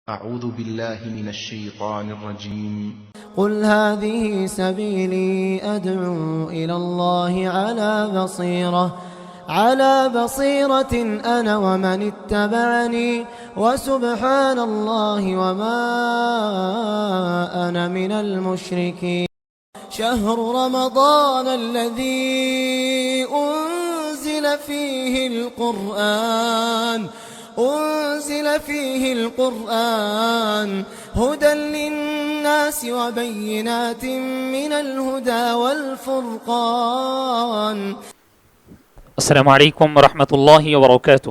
أعوذ بالله من الشيطان الرجيم قل هذه سبيلي أدعو إلى الله على بصيرة أنا ومن اتبعني وسبحان الله وما أنا من المشركين. شهر رمضان الذي أنزل فيه القرآن هدى للناس وبينات من الهدى والفرقان. السلام علیکم ورحمۃ اللہ وبرکاتہ.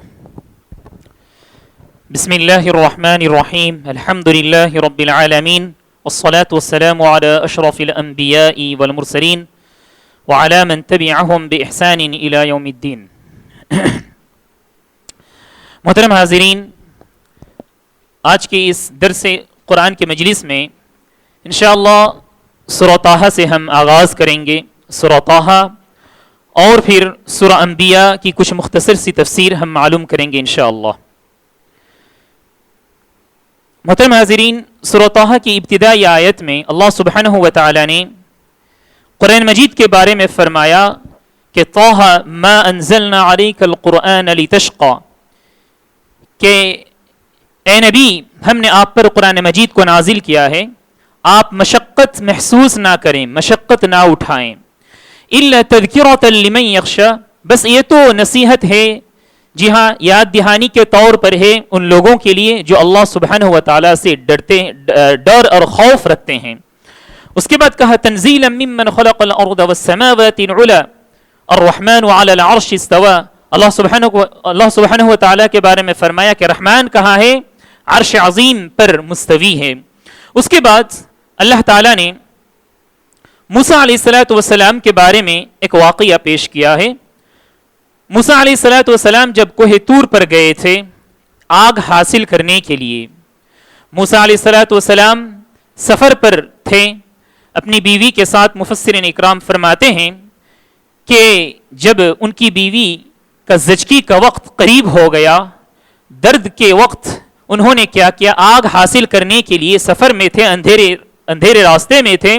بسم اللہ الرحمن الرحیم. الحمد للہ رب العالمین والصلاة والسلام على اشرف الانبیاء والمرسلین وعلى من تبعهم بإحسان الى یوم الدین. محترم حاضرین، آج کے اس درس قرآن کے مجلس میں انشاءاللہ سورہ طٰہٰ سے ہم آغاز کریں گے. سورہ طٰہٰ اور پھر سورہ انبیاء کی کچھ مختصر سی تفسیر ہم معلوم کریں گے انشاءاللہ. محترم حاضرین، سورہ طٰہٰ کی ابتدائی آیت میں اللہ سبحانہ و تعالی نے قرآن مجید کے بارے میں فرمایا کہ طٰہٰ ما انزلنا علیک القرآن لتشقى، کہ اے نبی ہم نے آپ پر قرآن مجید کو نازل کیا ہے آپ مشقت محسوس نہ کریں، مشقت نہ اٹھائیں. الا تذکرۃ لمن یخشی، بس یہ تو نصیحت ہے، جی ہاں یاد دہانی کے طور پر ہے ان لوگوں کے لیے جو اللہ سبحانہ و تعالیٰ سے ڈر اور خوف رکھتے ہیں. اس کے بعد کہا تنزیلا ممن خلق الارض والسماوات العلی الرحمن علی العرش استوى. اللہ سبحانہ و تعالیٰ کے بارے میں فرمایا کہ رحمان کہاں ہے؟ عرش عظیم پر مستوی ہے. اس کے بعد اللہ تعالیٰ نے موسیٰ علیہ السلام کے بارے میں ایک واقعہ پیش کیا ہے. موسیٰ علیہ السلام جب کوہ طور پر گئے تھے آگ حاصل کرنے کے لیے، موسیٰ علیہ السلام سفر پر تھے اپنی بیوی کے ساتھ. مفسرین اکرام فرماتے ہیں کہ جب ان کی بیوی کا زچگی کا وقت قریب ہو گیا، درد کے وقت انہوں نے کیا کیا، آگ حاصل کرنے کے لیے سفر میں تھے، اندھیرے راستے میں تھے.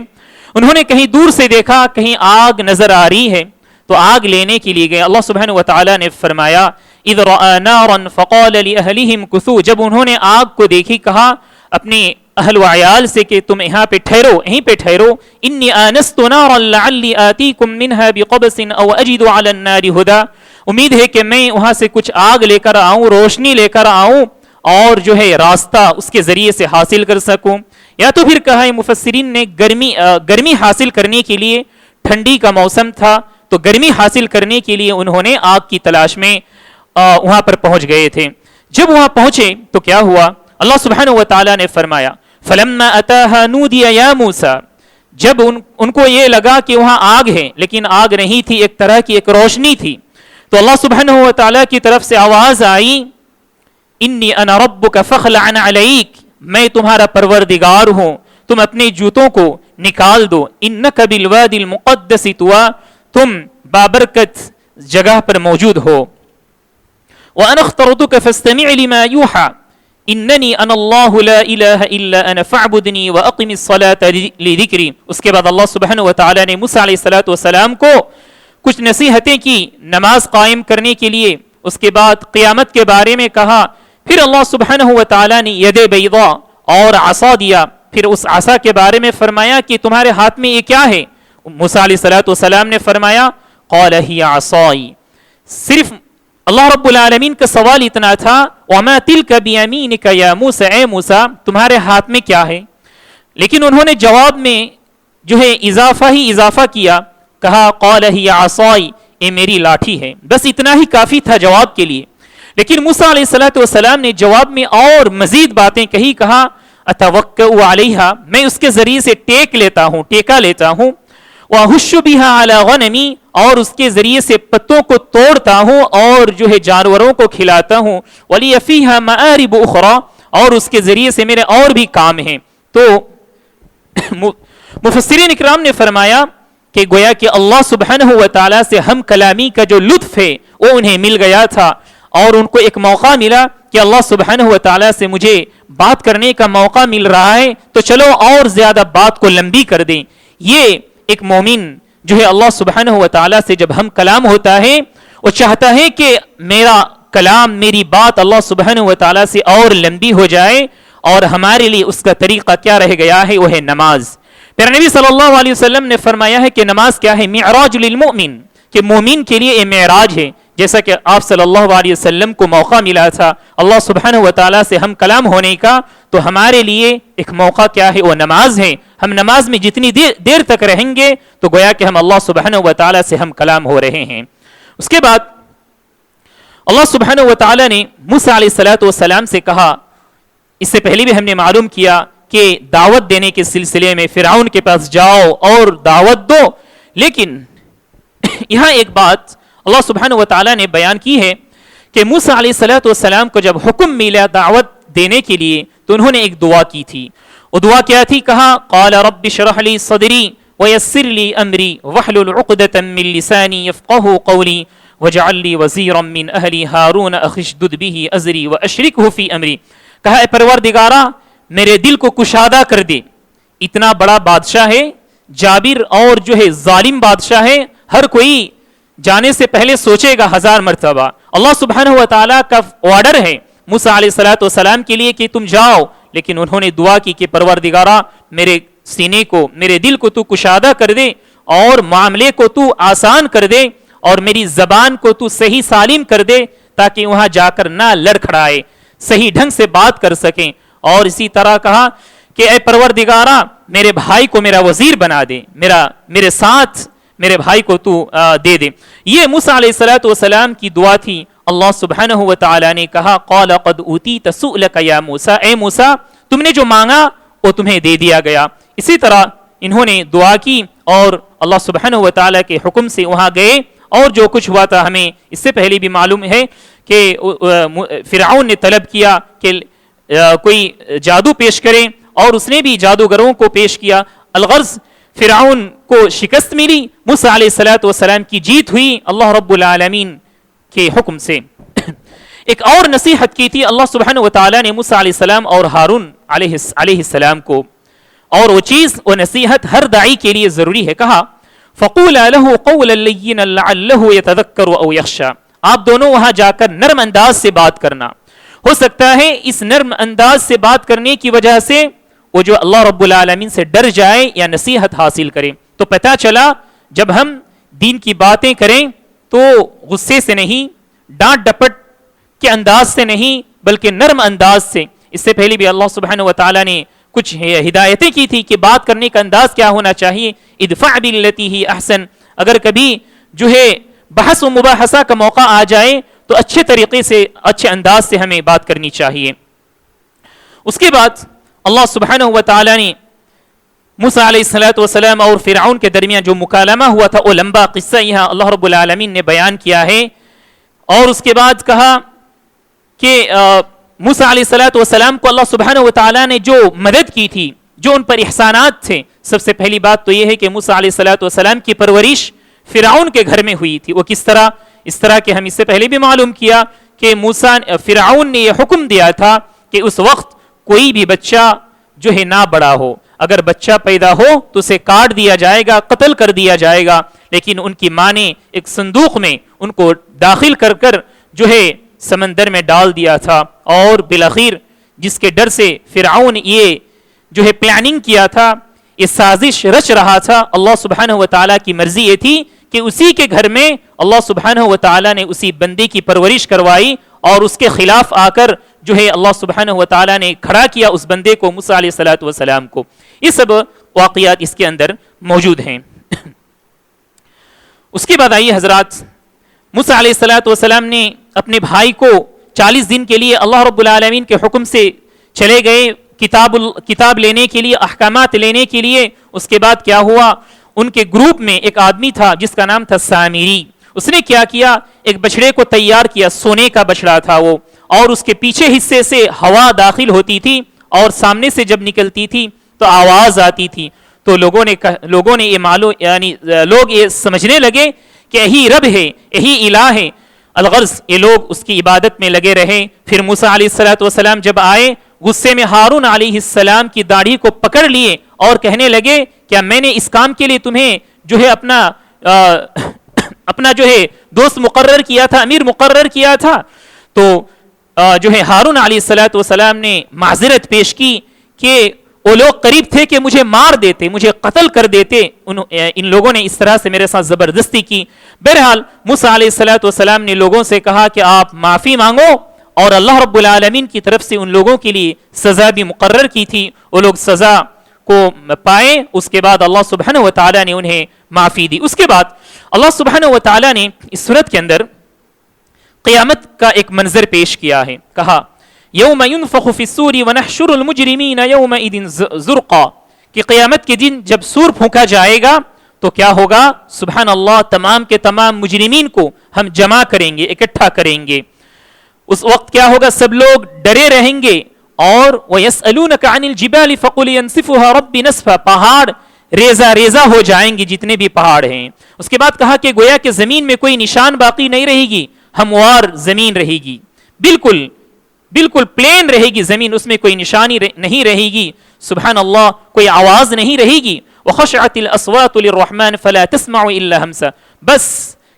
انہوں نے کہیں دور سے دیکھا کہیں آگ نظر آ رہی ہے تو آگ لینے کے لیے گئے. اللہ سبحانہ و تعالیٰ نے فرمایا اذ رأى نارا فقال لأهلهم كثوا، جب انہوں نے آگ کو دیکھی کہا اپنے اہل و عیال سے کہ تم یہیں پہ ٹھہرو. انی آنست نارا لعلی آتیکم منها بقبس او اجد على النار هدى، امید ہے کہ میں وہاں سے کچھ آگ لے کر آؤں، روشنی لے کر آؤں اور جو ہے راستہ اس کے ذریعے سے حاصل کر سکوں. یا تو پھر کہا مفسرین نے گرمی حاصل کرنے کے لیے، ٹھنڈی کا موسم تھا تو گرمی حاصل کرنے کے لیے انہوں نے آگ کی تلاش میں وہاں پر پہنچ گئے تھے. جب وہاں پہنچے تو کیا ہوا؟ اللہ سبحانہ و تعالیٰ نے فرمایا فلما اتاها نودی یا موسیٰ، جب ان کو یہ لگا کہ وہاں آگ ہے لیکن آگ نہیں تھی، ایک طرح کی ایک روشنی تھی، تو اللہ سبحانہ و تعالیٰ کی طرف سے آواز آئی انی انا ربک فاخلع علیک، میں تمہارا پروردگار ہوں، تم اپنے جوتوں کو نکال دو. انک بالوادی المقدس طوی، تم بابرکت جگہ پر موجود ہو. وانا اخترتک فاستمع لما یوحى اننی انا اللہ لا الہ الا انا فاعبدنی واقم الصلاۃ لذکری. اس کے بعد اللہ سبحانہ و تعالی نے موسیٰ علیہ السلام کو کچھ نصیحتیں کی نماز قائم کرنے کے لیے. اس کے بعد قیامت کے بارے میں کہا. پھر اللہ سبحانہ و تعالیٰ نے ید بیضاء اور عصا دیا. پھر اس عصا کے بارے میں فرمایا کہ تمہارے ہاتھ میں یہ کیا ہے؟ موسیٰ علیہ السلام نے فرمایا قال ہی عصائی. صرف اللہ رب العالمین کا سوال اتنا تھا وما تلک بیمینک یا موسیٰ، اے موسیٰ تمہارے ہاتھ میں کیا ہے؟ لیکن انہوں نے جواب میں جو ہے اضافہ کیا، کہا قال ہی عصائی، یہ میری لاٹھی ہے. بس اتنا ہی کافی تھا جواب کے لیے. لیکن موسیٰ علیہ السلام نے جواب میں اور مزید باتیں کہی. کہا اتوکأ علیہا، میں اس کے ذریعے سے ٹیکا لیتا ہوں. وأحش بها على غنمی، اور اس کے ذریعے سے پتوں کو توڑتا ہوں اور جو ہے جانوروں کو کھلاتا ہوں. ولی فیہا مآرب اخرى، اور اس کے ذریعے سے میرے اور بھی کام ہیں. تو مفسرین اکرام نے فرمایا کہ گویا کہ اللہ سبحانہ و تعالیٰ سے ہم کلامی کا جو لطف ہے وہ انہیں مل گیا تھا اور ان کو ایک موقع ملا کہ اللہ سبحانہ و تعالیٰ سے مجھے بات کرنے کا موقع مل رہا ہے تو چلو اور زیادہ بات کو لمبی کر دیں. یہ ایک مومن جو ہے اللہ سبحانہ و تعالیٰ سے جب ہم کلام ہوتا ہے وہ چاہتا ہے کہ میرا کلام میری بات اللہ سبحانہ و تعالیٰ سے اور لمبی ہو جائے, اور ہمارے لیے اس کا طریقہ کیا رہ گیا ہے, وہ ہے نماز. پھر نبی صلی اللہ علیہ وسلم نے فرمایا ہے کہ نماز کیا ہے, معراج للمؤمن, کہ مومن کے لیے یہ معراج ہے. جیسا کہ آپ صلی اللہ علیہ وسلم کو موقع ملا تھا اللہ سبحانہ و تعالیٰ سے ہم کلام ہونے کا, تو ہمارے لیے ایک موقع کیا ہے, وہ نماز ہے. ہم نماز میں جتنی دیر تک رہیں گے تو گویا کہ ہم اللہ سبحانہ و تعالیٰ سے ہم کلام ہو رہے ہیں. اس کے بعد اللہ سبحانہ و تعالیٰ نے موسیٰ علیہ السلام سے کہا, اس سے پہلے بھی ہم نے معلوم کیا کہ دعوت دینے کے سلسلے میں فرعون کے پاس جاؤ اور دعوت دو, لیکن یہاں ایک بات اللہ سبحانہ و تعالیٰ نے بیان کی ہے کہ موسیٰ علیہ السلام کو جب حکم ملا دعوت دینے کے لیے تو انہوں نے ایک دعا کی تھی. وہ دعا کیا تھی, کہا قال رب اشرح لی صدری ویسر لی امری واحلل عقدۃ من لسانی یفقهوا قولی واجعل لی وزیرا من اہلی ہارون اخی اشدد به ازری واشرکہ فی امری. کہا اے پروردگارا میرے دل کو کشادہ کر دے, اتنا بڑا بادشاہ ہے, جابر اور جو ہے ظالم بادشاہ ہے, ہر کوئی جانے سے پہلے سوچے گا 1000 مرتبہ. اللہ سبحانہ و تعالیٰ کا آرڈر ہے موسیٰ علیہ السلام کے لیے کہ تم جاؤ, لیکن انہوں نے دعا کی کہ پروردگارا میرے سینے کو, میرے دل کو تو کشادہ کر دے, اور معاملے کو تو آسان کر دے, اور میری زبان کو تو صحیح سالم کر دے, تاکہ وہاں جا کر نہ لڑکھڑائے, صحیح ڈھنگ سے بات کر سکیں. اور اسی طرح کہا کہ اے پروردگارا میرے بھائی کو میرا وزیر بنا دے, میرے ساتھ میرے بھائی کو تو دے دے. یہ موسیٰ علیہ السلام کی دعا تھی. اللہ سبحانہ و تعالیٰ نے کہا قال قد اوتیت سؤلک یا موسیٰ, اے موسیٰ تم نے جو مانگا وہ تمہیں دے دیا گیا. اسی طرح انہوں نے دعا کی اور اللہ سبحانہ و تعالیٰ کے حکم سے وہاں گئے, اور جو کچھ ہوا تھا ہمیں اس سے پہلے بھی معلوم ہے کہ فرعون نے طلب کیا کہ کوئی جادو پیش کرے, اور اس نے بھی جادوگروں کو پیش کیا. الغرض فرعون کو شکست ملی, موسیٰ علیہ السلام کی جیت ہوئی اللہ رب العالمین کے حکم سے. ایک اور نصیحت کی تھی اللہ سبحانہ و تعالیٰ نے موسیٰ علیہ السلام اور ہارون علیہ السلام کو, اور وہ چیز وہ نصیحت ہر داعی کے لیے ضروری ہے. کہا فَقُولَا لَهُ قَوْلًا لَيِّنًا لَعَلَّهُ يَتَذَكَّرُ أَوْ يَخْشَىٰ. آپ دونوں وہاں جا کر نرم انداز سے بات کرنا. ہو سکتا ہے اس نرم انداز سے بات کرنے کی وجہ سے وہ جو اللہ رب العالمین سے ڈر جائے یا نصیحت حاصل کرے. تو پتہ چلا جب ہم دین کی باتیں کریں تو غصے سے نہیں, ڈانٹ ڈپٹ کے انداز سے نہیں, بلکہ نرم انداز سے. اس سے پہلے بھی اللہ سبحانہ و تعالیٰ نے کچھ ہدایتیں کی تھی کہ بات کرنے کا انداز کیا ہونا چاہیے. ادفع باللتی ہی احسن, اگر کبھی جو ہے بحث و مباحثہ کا موقع آ جائے تو اچھے طریقے سے, اچھے انداز سے ہمیں بات کرنی چاہیے. اس کے بعد اللہ سبحانہ و تعالیٰ نے موسیٰ علیہ السلام اور فرعون کے درمیان جو مکالمہ ہوا تھا وہ لمبا قصہ یہاں اللہ رب العالمین نے بیان کیا ہے. اور اس کے بعد کہا کہ موسیٰ علیہ السلام کو اللہ سبحانہ و تعالیٰ نے جو مدد کی تھی, جو ان پر احسانات تھے, سب سے پہلی بات تو یہ ہے کہ موسیٰ علیہ السلام کی پرورش فرعون کے گھر میں ہوئی تھی. وہ کس طرح؟ اس طرح کہ ہم اس سے پہلے بھی معلوم کیا کہ فرعون نے یہ حکم دیا تھا کہ اس وقت کوئی بھی بچہ جو ہے نہ بڑا ہو, اگر بچہ پیدا ہو تو اسے کاٹ دیا جائے گا, قتل کر دیا جائے گا. لیکن ان کی ماں نے ایک صندوق میں ان کو داخل کر کر جو ہے سمندر میں ڈال دیا تھا. اور بالآخر جس کے ڈر سے فرعون یہ جو ہے پلاننگ کیا تھا, یہ سازش رچ رہا تھا, اللہ سبحانہ و تعالیٰ کی مرضی یہ تھی کہ اسی کے گھر میں اللہ سبحانہ و تعالیٰ نے اسی بندے کی پرورش کروائی, اور اس کے خلاف آ کر جو ہے اللہ سبحانہ و تعالیٰ نے کھڑا کیا اس بندے کو, موسیٰ علیہ السلام کو. یہ سب واقعات اس کے اندر موجود ہیں. اس کے بعد آئیے حضرات, موسیٰ علیہ السلام نے اپنے بھائی کو 40 دن کے لیے اللہ رب العالمین کے حکم سے چلے گئے کتاب لینے کے لیے, احکامات لینے کے لیے. اس کے بعد کیا ہوا, ان کے گروپ میں ایک آدمی تھا جس کا نام تھا سامری. اس نے کیا کیا, ایک بچڑے کو تیار کیا, سونے کا بچڑا تھا وہ, اور اس کے پیچھے حصے سے ہوا داخل ہوتی تھی, اور سامنے سے جب نکلتی تھی تو آواز آتی تھی. تو لوگوں نے یہ یعنی لوگ یہ سمجھنے لگے کہ یہی رب ہے, یہی الہ ہے. الغرض یہ لوگ اس کی عبادت میں لگے رہے. پھر موسیٰ علیہ السلام جب آئے غصے میں ہارون علیہ السلام کی داڑھی کو پکڑ لیے اور کہنے لگے کیا میں نے اس کام کے لیے تمہیں جو ہے اپنا جو ہے دوست مقرر کیا تھا, امیر مقرر کیا تھا؟ تو جو ہے ہارون علیہ السلام نے معذرت پیش کی کہ وہ لوگ قریب تھے کہ مجھے مار دیتے, مجھے قتل کر دیتے, ان لوگوں نے اس طرح سے میرے ساتھ زبردستی کی. بہرحال موسیٰ علیہ السلام نے لوگوں سے کہا کہ آپ معافی مانگو, اور اللہ رب العالمین کی طرف سے ان لوگوں کے لیے سزا بھی مقرر کی تھی. وہ لوگ سزا کو پائے, اس کے بعد اللہ سبحانہ و تعالیٰ نے انہیں معافی دی. اس کے بعد اللہ سبحانہ و تعالیٰ نے اس صورت کے اندر قیامت کا ایک منظر پیش کیا ہے. کہا یوم ينفخ فی الصور ونحشر المجرمین یومئذ زرقا, کہ قیامت کے دن جب سور پھونکا جائے گا تو کیا ہوگا؟ سبحان اللہ, تمام کے تمام مجرمین کو ہم جمع کریں گے, اکٹھا کریں گے. اس وقت کیا ہوگا؟ سب لوگ ڈرے رہیں گے. اور وَيَسْأَلُونَكَ عَنِ الْجِبَالِ فَقُلْ يَنْسِفُهَا رَبِّ نَسْفًا, پہاڑ ریزہ ریزہ ہو جائیں گے جتنے بھی پہاڑ ہیں. اس کے بعد کہا کہ گویا کہ زمین میں کوئی نشان باقی نہیں رہے گی, ہموار زمین رہے گی, بالکل پلین رہے گی زمین, اس میں کوئی نشانی نہیں رہے گی. سبحان اللہ, کوئی آواز نہیں رہے گی. وَخَشَعَتِ الْأَصْوَاتُ لِلرَّحْمَنِ فَلَا تَسْمَعُ إِلَّا هَمْسًا, بس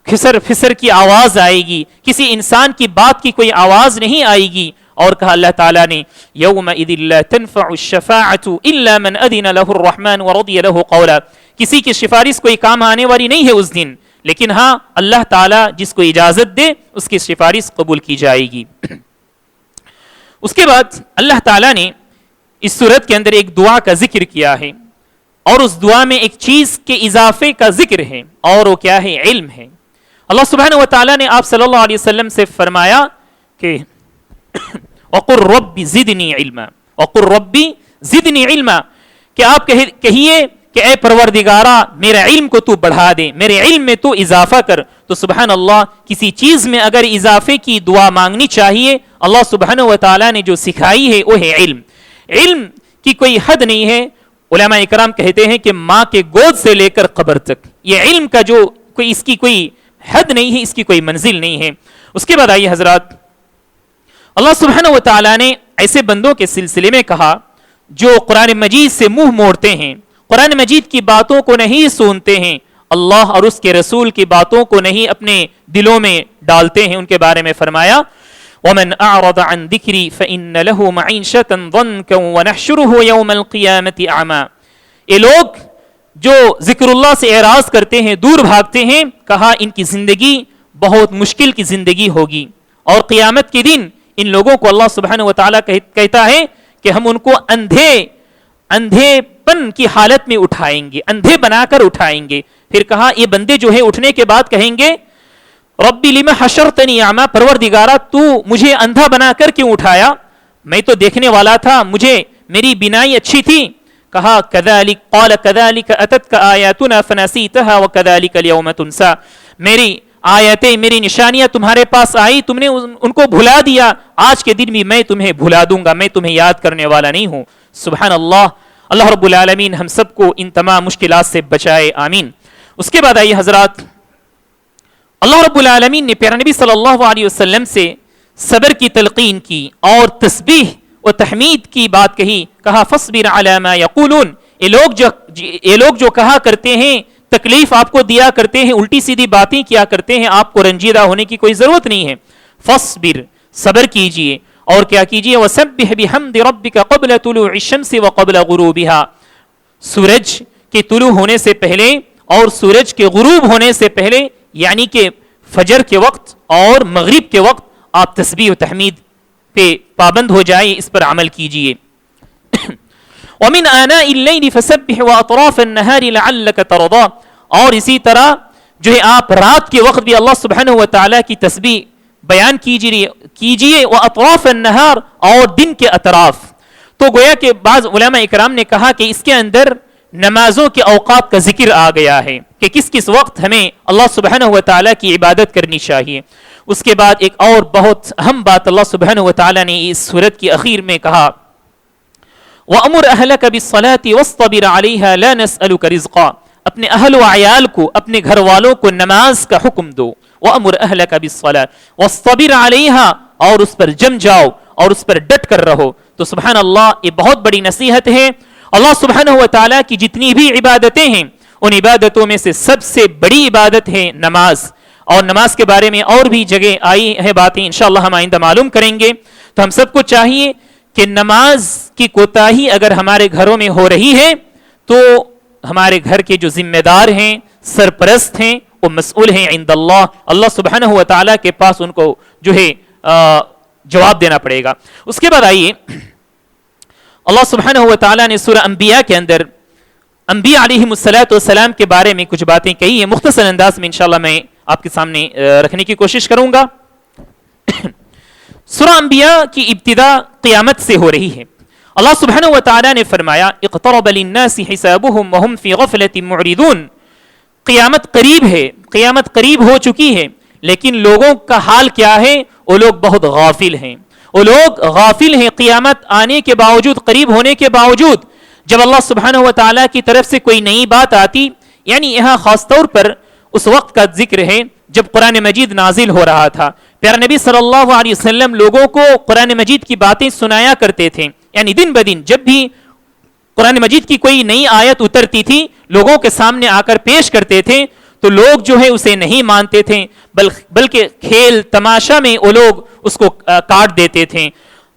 کھسر پھسر کی آواز آئے گی, کسی انسان کی بات کی کوئی آواز نہیں آئے گی. اور کہا اللہ تعالیٰ نے یومئذ لا تنفع الشفاعة الا من اذن له الرحمن ورضی له قولا, کسی کی سفارش کوئی کام آنے والی نہیں ہے اس دن, لیکن ہاں اللہ تعالیٰ جس کو اجازت دے اس کی سفارش قبول کی جائے گی. اس کے بعد اللہ تعالیٰ نے اس صورت کے اندر ایک دعا کا ذکر کیا ہے, اور اس دعا میں ایک چیز کے اضافے کا ذکر ہے, اور وہ کیا ہے؟ علم ہے. اللہ سبحانہ و تعالیٰ نے آپ صلی اللہ علیہ وسلم سے فرمایا کہ وَقُلْ رَبِّ زِدْنِي عِلْمًا, وَقُلْ رَبِّ زِدْنِي عِلْمًا, کہ آپ کہیے کہ اے پروردگارا میرے علم کو تو بڑھا دے, میرے علم میں تو اضافہ کر. تو سبحان اللہ, کسی چیز میں اگر اضافے کی دعا مانگنی چاہیے, اللہ سبحانہ و تعالیٰ نے جو سکھائی ہے وہ ہے علم. علم کی کوئی حد نہیں ہے. علماء اکرام کہتے ہیں کہ ماں کے گود سے لے کر قبر تک یہ علم کا جو اس کی کوئی حد نہیں ہے, اس کی کوئی منزل نہیں ہے. اس کے بعد آئیے حضرات, اللہ سبحانہ و تعالیٰ نے ایسے بندوں کے سلسلے میں کہا جو قرآن مجید سے منہ موڑتے ہیں, قرآن مجید کی باتوں کو نہیں سنتے ہیں, اللہ اور اس کے رسول کی باتوں کو نہیں اپنے دلوں میں ڈالتے ہیں. ان کے بارے میں فرمایا وَمَنْ أَعْرَضَ عَنْ ذِكْرِي فَإِنَّ لَهُ مَعِيشَةً ضَنْكًا وَنَحْشُرُهُ يَوْمَ الْقِيَامَةِ أَعْمَى, یہ لوگ جو ذکر اللہ سے اعراض کرتے ہیں, دور بھاگتے ہیں, کہا ان کی زندگی بہت مشکل کی زندگی ہوگی, اور قیامت کے دن ان لوگوں کو اللہ سبحانہ و تعالیٰ کہتا ہے کہ ہم ان کو اندھے پن کی حالت میں اٹھائیں گے, اندھے بنا کر اٹھائیں گے. پھر کہا یہ بندے جو ہے اٹھنے کے بعد کہیں گے ربی لما حشرتنی اعمی, پروردگارا تو مجھے اندھا بنا کر کیوں اٹھایا, میں تو دیکھنے والا تھا, میری بینائی اچھی تھی. کہا کذالک قال کذالک اتتک آیاتنا فنسیتها وکذالک اليوم تنسا, میری آیتیں, میری نشانیاں تمہارے پاس آئی, تم نے ان کو بھلا دیا, آج کے دن بھی میں تمہیں بھلا دوں گا, میں تمہیں یاد کرنے والا نہیں ہوں. سبحان اللہ, اللہ رب العالمین ہم سب کو ان تمام مشکلات سے بچائے, آمین. اس کے بعد آئیے حضرات, اللہ رب العالمین نے پیارے نبی صلی اللہ علیہ وسلم سے صبر کی تلقین کی اور تسبیح و تحمید کی بات کہی. کہا فاصبر علی ما یقولون, یہ لوگ جو کہا کرتے ہیں, تکلیف آپ کو دیا کرتے ہیں, الٹی سیدھی باتیں کیا کرتے ہیں, آپ کو رنجیدہ ہونے کی کوئی ضرورت نہیں ہے. فاصبر, صبر کیجئے, اور کیا کیجئے؟ وسبح بحمد ربک قبل طلوع الشمس وقبل غروبها, سورج کے طلوع ہونے سے پہلے اور سورج کے غروب ہونے سے پہلے, یعنی کہ فجر کے وقت اور مغرب کے وقت آپ تسبیح و تحمید پہ پابند ہو جائیں, اس پر عمل کیجئے. وَمِنْ آنَاءِ اللَّيْلِ فَسَبِّحْ وَأَطْرَافَ النَّهَارِ لَعَلَّكَ تَرْضَىٰ, اور اسی طرح جو ہے آپ رات کے وقت بھی اللہ سبحانہ و تعالیٰ کی تسبیح بیان کیجئے. وَأَطْرَافَ النَّهَارِ, اور دن کے اطراف. تو گویا کہ بعض علماء اکرام نے کہا کہ اس کے اندر نمازوں کے اوقات کا ذکر آ گیا ہے کہ کس کس وقت ہمیں اللہ سبحانہ و تعالیٰ کی عبادت کرنی چاہیے. اس کے بعد ایک اور بہت اہم بات اللہ سبحانہ و تعالیٰ نے اس سورت کی اخیر میں کہا وَأَمُرْ أَهْلَكَ بِالصَّلَاةِ وَاصْطَبِرْ عَلَيْهَا لَا نَسْأَلُكَ رِزْقًا, اپنے اہل و عیال کو, اپنے گھر والوں کو نماز کا حکم دو, وَأَمُرْ أَهْلَكَ بِالصَّلَاةِ وَاصْطَبِرْ عَلَيْهَا، اور اس پر جم جاؤ اور اس پر ڈٹ کر رہو. تو سبحان اللہ، یہ بہت بڑی نصیحت ہے. اللہ سبحانہ و تعالیٰ کی جتنی بھی عبادتیں ہیں ان عبادتوں میں سے سب سے بڑی عبادت ہے نماز. اور نماز کے بارے میں اور بھی جگہ آئی ہے باتیں، انشاءاللہ ہم آئندہ معلوم کریں گے. تو ہم سب کو چاہیے کہ نماز کی کوتاہی اگر ہمارے گھروں میں ہو رہی ہے تو ہمارے گھر کے جو ذمہ دار ہیں، سرپرست ہیں، وہ مسئول ہیں عند اللہ. اللہ سبحانہ و تعالیٰ کے پاس ان کو جو ہے جواب دینا پڑے گا. اس کے بعد آئیے، اللہ سبحانہ و تعالیٰ نے سورہ انبیاء کے اندر انبیاء علیہم السلام کے بارے میں کچھ باتیں کہی ہیں. مختصر انداز میں انشاءاللہ میں آپ کے سامنے رکھنے کی کوشش کروں گا. سورہ انبیاء کی ابتدا قیامت سے ہو رہی ہے. اللہ سبحانہ و تعالیٰ نے فرمایا اقترب للناس حسابهم وهم في غفلة معرضون. قیامت قریب ہے، قیامت قریب ہو چکی ہے، لیکن لوگوں کا حال کیا ہے؟ وہ لوگ بہت غافل ہیں. وہ لوگ غافل ہیں قیامت آنے کے باوجود، قریب ہونے کے باوجود. جب اللہ سبحانہ و تعالیٰ کی طرف سے کوئی نئی بات آتی، یعنی یہاں خاص طور پر اس وقت کا ذکر ہے جب قرآن مجید نازل ہو رہا تھا. پیارے نبی صلی اللہ علیہ وسلم لوگوں کو قرآن مجید کی باتیں سنایا کرتے تھے. یعنی دن بدن جب بھی قرآن مجید کی کوئی نئی آیت اترتی تھی لوگوں کے سامنے آ کر پیش کرتے تھے تو لوگ جو ہے اسے نہیں مانتے تھے، بلکہ کھیل تماشا میں وہ لوگ اس کو کاٹ دیتے تھے.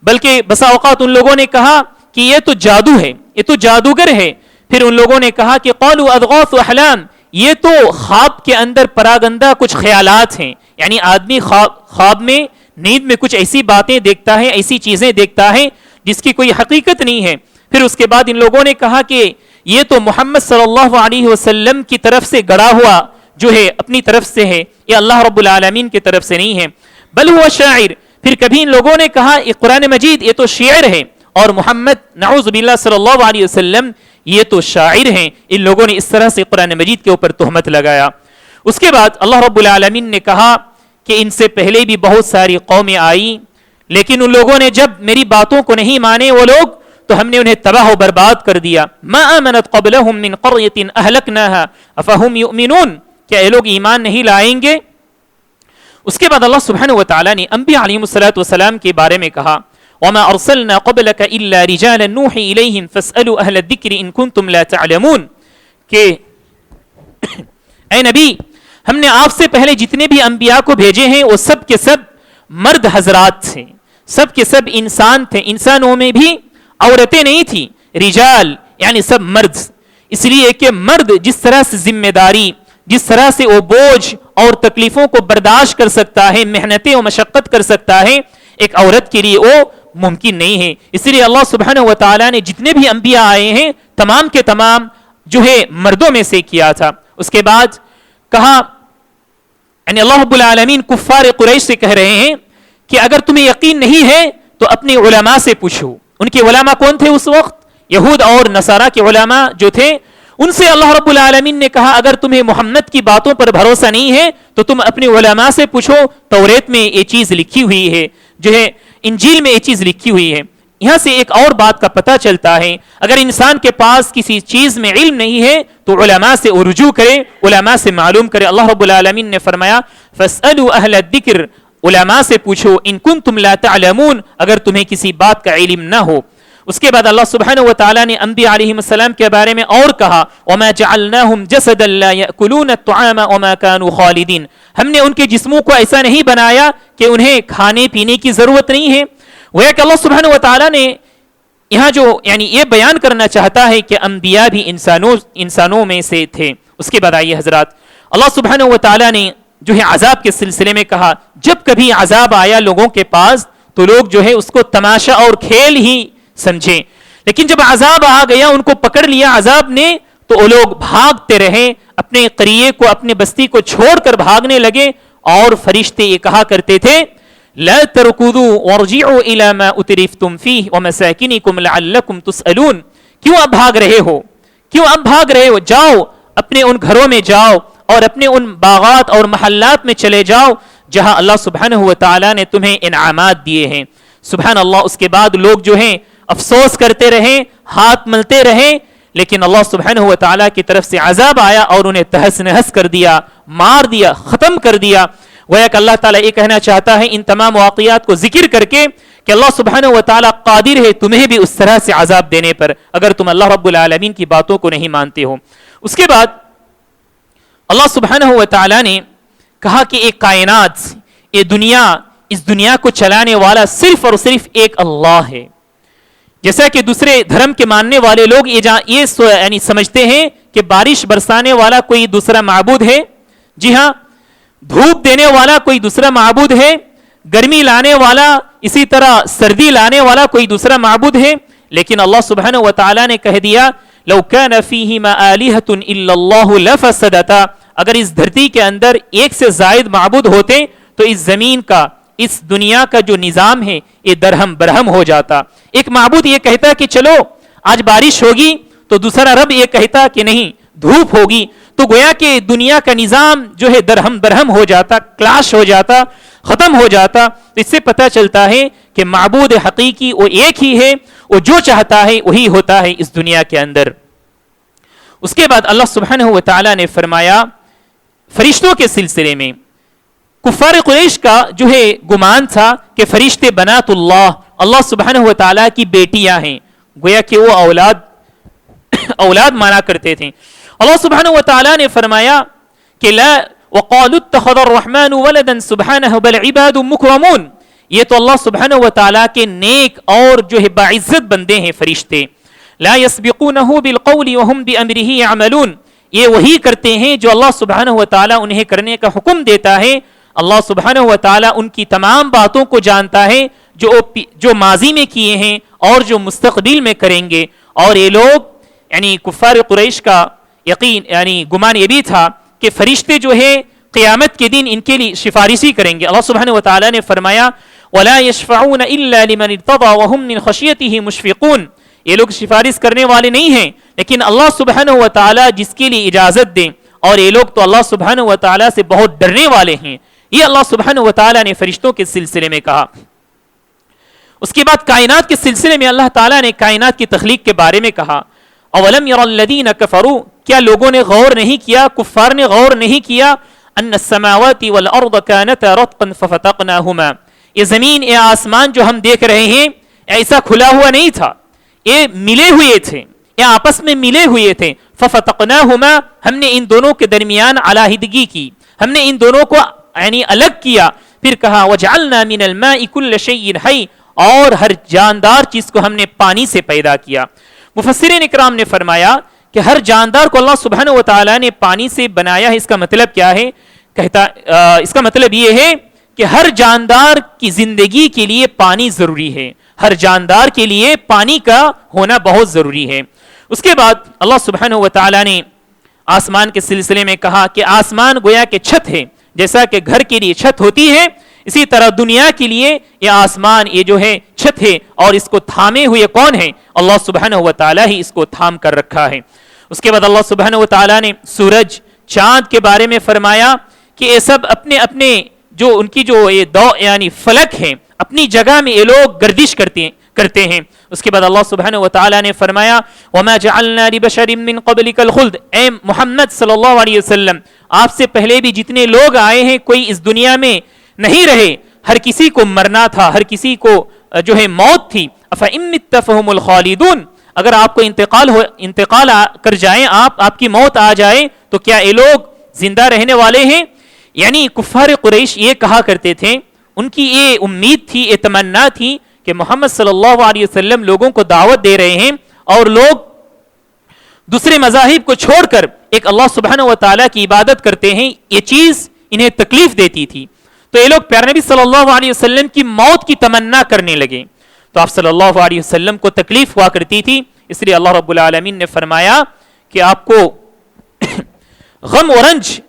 بلکہ بسا اوقات ان لوگوں نے کہا کہ یہ تو جادو ہے، یہ تو جادوگر ہے. پھر ان لوگوں نے کہا کہ قالوا اضغاث احلام، یہ تو خواب کے اندر پراگندہ کچھ خیالات ہیں. یعنی آدمی خواب میں، نیند میں کچھ ایسی باتیں دیکھتا ہے، ایسی چیزیں دیکھتا ہے جس کی کوئی حقیقت نہیں ہے. پھر اس کے بعد ان لوگوں نے کہا کہ یہ تو محمد صلی اللہ علیہ وسلم کی طرف سے گڑا ہوا جو ہے اپنی طرف سے ہے، یہ اللہ رب العالمین کی طرف سے نہیں ہے، بل ہوا شاعر. پھر کبھی ان لوگوں نے کہا یہ قرآن مجید یہ تو شعر ہے اور محمد نعوذ باللہ صلی اللہ علیہ وسلم یہ تو شاعر ہیں. ان لوگوں نے اس طرح سے قرآن مجید کے اوپر تہمت لگایا. اس کے بعد اللہ رب العالمین نے کہا کہ ان سے پہلے بھی بہت ساری قومیں آئی، لیکن ان لوگوں نے جب میری باتوں کو نہیں مانے وہ لوگ تو ہم نے انہیں تباہ و برباد کر دیا. ما آمنت قبلهم من قرية اهلكناها افهم يؤمنون، کیا یہ لوگ ایمان نہیں لائیں گے؟ اس کے بعد اللہ سبحانہ و تعالی نے انبیاء علیہم السلام کے بارے میں کہا وما ارسلنا قبلك الا رجالا نوحي اليهم فاسالوا اهل الذكر ان كنتم لا تعلمون، کہ اے نبی ہم نے آپ سے پہلے جتنے بھی انبیاء کو بھیجے ہیں وہ سب کے سب مرد حضرات تھے، سب کے سب انسان تھے. انسانوں میں بھی عورتیں نہیں تھی. رجال یعنی سب مرد، اس لیے کہ مرد جس طرح سے ذمہ داری، جس طرح سے وہ بوجھ اور تکلیفوں کو برداشت کر سکتا ہے، محنتیں و مشقت کر سکتا ہے، ایک عورت کے لیے وہ ممکن نہیں ہے. اس لیے اللہ سبحانہ و تعالیٰ نے جتنے بھی انبیاء آئے ہیں تمام کے تمام جو ہے مردوں میں سے کیا تھا. اس کے بعد کہا، یعنی اللہ رب العالمین کفار قریش سے کہہ رہے ہیں کہ اگر تمہیں یقین نہیں ہے تو اپنے علماء سے پوچھو. ان کے علماء کون تھے اس وقت؟ یہود اور نصارہ کے علماء جو تھے. ان سے اللہ رب العالمین نے کہا اگر تمہیں محمد کی باتوں پر بھروسہ نہیں ہے تو تم اپنے علماء سے پوچھو، توریت میں یہ چیز لکھی ہوئی ہے، جو ہے انجیل میں یہ چیز لکھی ہوئی ہے. یہاں سے ایک اور بات کا پتہ چلتا ہے، اگر انسان کے پاس کسی چیز میں علم نہیں ہے تو علماء سے رجوع کرے، علماء سے معلوم کرے. اللہ رب العالمین نے فرمایا فَاسْأَلُوا أَهْلَ الذِّكْرِ، علماء سے پوچھو، ان کنتم لا تعلمون، اگر تمہیں کسی بات کا علم نہ ہو. اس کے بعد اللہ سبحانہ و تعالیٰ نے انبیاء علیہم السلام کے بارے میں اور کہا وَمَا جَعَلْنَاهُمْ جَسَدًا لَا يَأْكُلُونَ الطَّعَامَ وَمَا كَانُوا خَالِدِينَ، ہم نے ان کے جسموں کو ایسا نہیں بنایا کہ انہیں کھانے پینے کی ضرورت نہیں ہے. وہ کہ اللہ سبحانہ و تعالیٰ نے یہاں جو یعنی یہ بیان کرنا چاہتا ہے کہ انبیاء بھی انسانوں میں سے تھے. اس کے بعد آئیے حضرات، اللہ سبحانہ و تعالیٰ نے جو ہے عذاب کے سلسلے میں کہا جب کبھی عذاب آیا لوگوں کے پاس تو لوگ جو ہے اس کو تماشا اور کھیل ہی سمجھیں، لیکن جب عذاب آ گیا ان کو پکڑ لیا عذاب نے تو وہ لوگ بھاگتے رہے، اپنے قریے کو اپنے بستی کو چھوڑ کر بھاگنے لگے. اور فرشتے یہ کہا کرتے تھے لا ترکضوا وارجعوا الى ما اترفتم فيه ومساكنكم لعلكم تسألون، کیوں اب بھاگ رہے ہو، کیوں اب بھاگ رہے ہو؟ جاؤ اپنے ان گھروں میں جاؤ اور اپنے ان باغات اور محلات میں چلے جاؤ جہاں اللہ سبحانہ و تعالیٰ نے تمہیں انعامات دیے ہیں. سبحان اللہ. اس کے بعد لوگ جو ہیں افسوس کرتے رہے، ہاتھ ملتے رہے، لیکن اللہ سبحانہ و تعالیٰ کی طرف سے عذاب آیا اور انہیں تہس نہس کر دیا، مار دیا، ختم کر دیا. گویا کہ اللہ تعالیٰ یہ کہنا چاہتا ہے ان تمام واقعات کو ذکر کر کے کہ اللہ سبحانہ و تعالیٰ قادر ہے تمہیں بھی اس طرح سے عذاب دینے پر اگر تم اللہ رب العالمین کی باتوں کو نہیں مانتے ہو. اس کے بعد اللہ سبحانہ و تعالیٰ نے کہا کہ ایک کائنات، یہ دنیا، اس دنیا کو چلانے والا صرف اور صرف ایک اللہ ہے. جیسا کہ دوسرے دھرم کے ماننے والے لوگ یہ یعنی سمجھتے ہیں کہ بارش برسانے والا کوئی دوسرا معبود ہے. جی ہاں، دھوپ دینے والا کوئی دوسرا معبود ہے، گرمی لانے والا، اسی طرح سردی لانے والا کوئی دوسرا معبود ہے. لیکن اللہ سبحانہ و تعالیٰ نے کہہ دیا لو کان فیہما آلہۃ الا اللہ لفسدتا، اگر اس دھرتی کے اندر ایک سے زائد معبود ہوتے تو اس زمین کا، اس دنیا کا جو نظام ہے یہ درہم برہم ہو جاتا. ایک معبود یہ کہتا کہ چلو آج بارش ہوگی تو دوسرا رب یہ کہتا کہ نہیں دھوپ ہوگی، تو گویا کہ دنیا کا نظام جو ہے درہم برہم ہو جاتا، کلاش ہو جاتا، ختم ہو جاتا. تو اس سے پتہ چلتا ہے کہ معبود حقیقی وہ ایک ہی ہے، وہ جو چاہتا ہے وہی ہوتا ہے اس دنیا کے اندر. اس کے بعد اللہ سبحانہ و تعالیٰ نے فرمایا فرشتوں کے سلسلے میں، کفار قریش کا جو ہے گمان تھا کہ فرشتے بنات اللہ سبحانہ و تعالیٰ کی بیٹیاں ہیں، گویا کہ وہ اولاد مانا کرتے تھے. اللہ سبحانہ و تعالیٰ نے فرمایا کہ لا وقالوا اتخذ الرحمن ولدا سبحانہ بل عباد مکرمون، یہ تو اللہ سبحانہ و تعالیٰ کے نیک اور جو ہے باعزت بندے ہیں فرشتے. لا يسبقونہ بالقول وهم بامرہ يعملون، یہ وہی کرتے ہیں جو اللہ سبحانہ و تعالیٰ انہیں کرنے کا حکم دیتا ہے. اللہ سبحانہ و تعالیٰ ان کی تمام باتوں کو جانتا ہے جو ماضی میں کیے ہیں اور جو مستقبل میں کریں گے. اور یہ لوگ یعنی کفار قریش کا یقین یعنی گمان یہ بھی تھا کہ فرشتے جو ہے قیامت کے دن ان کے لیے سفارشی کریں گے. اللہ سبحانہ و تعالیٰ نے فرمایا وَلَا يَشْفَعُونَ إِلَّا لِمَنِ ارْتَضَىٰ وَهُمْ مِنْ خَشْيَتِهِ مُشْفِقُونَ، یہ لوگ سفارش کرنے والے نہیں ہیں لیکن اللہ سبحانہ و تعالیٰ جس کے لیے اجازت دیں، اور یہ لوگ تو اللہ سبحانہ و تعالیٰ سے بہت ڈرنے والے ہیں. یہ اللہ سبحانہ و تعالیٰ نے فرشتوں کے سلسلے میں کہا. اس کے بعد کائنات کے سلسلے میں اللہ تعالیٰ نے کائنات کی تخلیق کے بارے میں کہا اولم یر الذین کفروا، کیا لوگوں نے غور نہیں کیا، کفار نے غور نہیں کیا، ان السماوات والارض کانتا رتقا ففتقناہما، یہ زمین یہ آسمان جو ہم دیکھ رہے ہیں ایسا کھلا ہوا نہیں تھا، یہ ملے ہوئے تھے، یہ آپس میں ملے ہوئے تھے. ففتقناہما، ہم نے ان دونوں کے درمیان علیحدگی کی، ہم نے ان دونوں کو یعنی الگ کیا. پھر کہا وجعلنا من الماء كل شيء حي، اور ہر جاندار چیز کو ہم نے پانی سے پیدا کیا. مفسرین اکرام نے فرمایا کہ ہر جاندار کو اللہ سبحانہ و تعالیٰ نے پانی سے بنایا ہے. اس کا مطلب کیا ہے؟ اس کا مطلب یہ ہے کہ ہر جاندار کی زندگی کے لیے پانی ضروری ہے، ہر جاندار کے لیے پانی کا ہونا بہت ضروری ہے. اس کے بعد اللہ سبحانہ و تعالیٰ نے آسمان کے سلسلے میں کہا کہ آسمان گویا کہ چھت ہے، جیسا کہ گھر کے لیے چھت ہوتی ہے اسی طرح دنیا کے لیے یہ آسمان یہ جو ہے چھت ہے، اور اس کو تھامے ہوئے کون ہے؟ اللہ سبحانہ و تعالیٰ ہی اس کو تھام کر رکھا ہے. اس کے بعد اللہ سبحانہ و تعالیٰ نے سورج چاند کے بارے میں فرمایا کہ یہ سب اپنے اپنے جو ان کی جو یہ یعنی فلک ہیں اپنی جگہ میں یہ لوگ گردش کرتے ہیں. اس کے بعد اللہ سبحانہ و تعالیٰ نے فرمایا وَمَا جَعَلْنَا لِبَشَرٍ مِّن قَبْلِكَ الْخُلْدَ، اے محمد صلی اللہ علیہ وسلم آپ سے پہلے بھی جتنے لوگ آئے ہیں کوئی اس دنیا میں نہیں رہے، ہر کسی کو مرنا تھا، ہر کسی کو جو ہے موت تھی. أَفَإِن مِّتَّ فَهُمُ الْخَالِدُونَ، اگر آپ کو انتقال کر جائیں، آپ کی موت آ جائے تو کیا یہ لوگ زندہ رہنے والے ہیں؟ یعنی کفار قریش یہ کہا کرتے تھے، ان کی یہ امید تھی، یہ تمنا تھی کہ محمد صلی اللہ علیہ وسلم لوگوں کو دعوت دے رہے ہیں اور لوگ دوسرے مذاہب کو چھوڑ کر ایک اللہ سبحانہ و تعالیٰ کی عبادت کرتے ہیں، یہ چیز انہیں تکلیف دیتی تھی. تو یہ لوگ پیارے نبی صلی اللہ علیہ وسلم کی موت کی تمنا کرنے لگے، تو آپ صلی اللہ علیہ وسلم کو تکلیف ہوا کرتی تھی. اس لیے اللہ رب العالمین نے فرمایا کہ آپ کو غم و رنج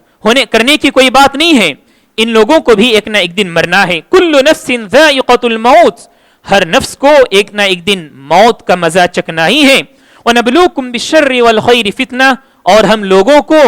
کرنے کی کوئی بات نہیں ہے، ان لوگوں کو بھی ایک نہ ایک دن مرنا ہے. کل نفس ذائقۃ الموت، ہر نفس کو ایک نہ ایک دن موت کا مزہ چکنا ہی ہے. وَنَبْلُوكُمْ بِالشَّرِّ وَالْخَيْرِ فِتْنَةً، اور ہم لوگوں کو